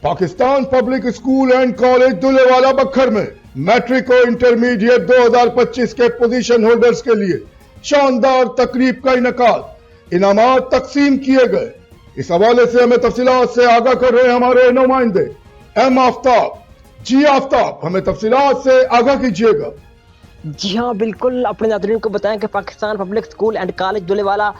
Pakistan public school and college Dulewala Bhakkar में matric और intermediate 2025 के पोजीशन होल्डर्स के लिए शानदार तकरीब का इनकाद, इनामात तकसीम किए गए। इस हवाले से हमें तफसीलात से आगाह कर रहे हैं हमारे नुमाइंदे एम आफ्ताब। जी आफ्ताब, हमें तफसीलात से आगाह कीजिएगा। जी हाँ बिल्कुल, अपने नाज़रीन को बताएं कि Pakistan public school and college Dulewala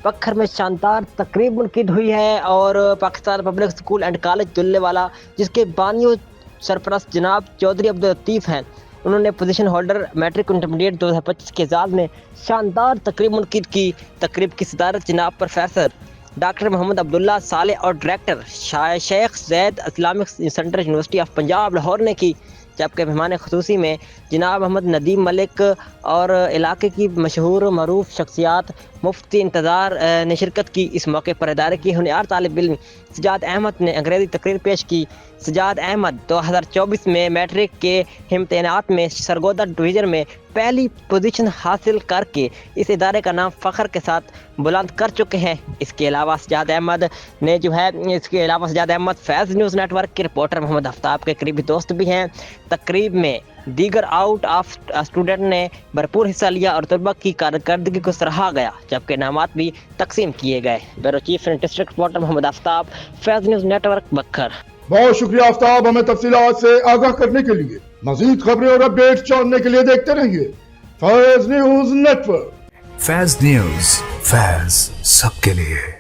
Bhakkar में शानदार तकरीब मुनक़िद हुई है। और Pakistan public school and college Dulewala जिसके बानियों सरपरस्त जनाब चौधरी अब्दुल लतीफ़ हैं, उन्होंने पोजीशन होल्डर मैट्रिक इंटरमीडिएट 2025 के एजाज़ में शानदार तकरीब मुनक़िद की। तकरीब की सदारत जनाब प्रोफेसर डॉक्टर मोहम्मद अब्दुल्ला सालेह और director Sheikh Zayed Islamic Centre University of Punjab Lahore ने की। जबकि मेहमान ख़ुसूसी में जनाब मोहम्मद नदीम मलिक और इलाके की मशहूर मरूफ शख्सियात मुफ्ती इंतज़ार ने शिरकत की। इस मौके पर इदारे की होनहार तालिब इल्म सजाद अहमद ने अंग्रेज़ी तकरीर पेश की। सजाद अहमद 2024 में मैट्रिक के इम्तहानात में सरगोदा डिवीज़न में पहली पोजीशन हासिल करके इस इदारे का नाम फ़ख्र के साथ बुलंद कर चुके हैं। इसके अलावा सजाद अहमद फैज़ न्यूज़ नेटवर्क के रिपोर्टर मोहम्मद आफ्ताब के करीबी दोस्त भी हैं। तकरीब में दीगर आउट ऑफ स्टूडेंट ने भरपूर हिस्सा लिया और तलबा की कारकर्दगी को सराहा गया, जबकि इनामात भी तकसीम किए गए। Bureau chief district reporter Mohammad Aftab, Faiz news network Bhakkar. बहुत शुक्रिया आफ्ताब, हमें तफसीलात से आगाह करने के लिए। मजीद खबरें और अपडेट्स जानने के लिए देखते रहिए फैज़ न्यूज़ नेटवर्क। फैज़ न्यूज़, फैज़ सबके लिए।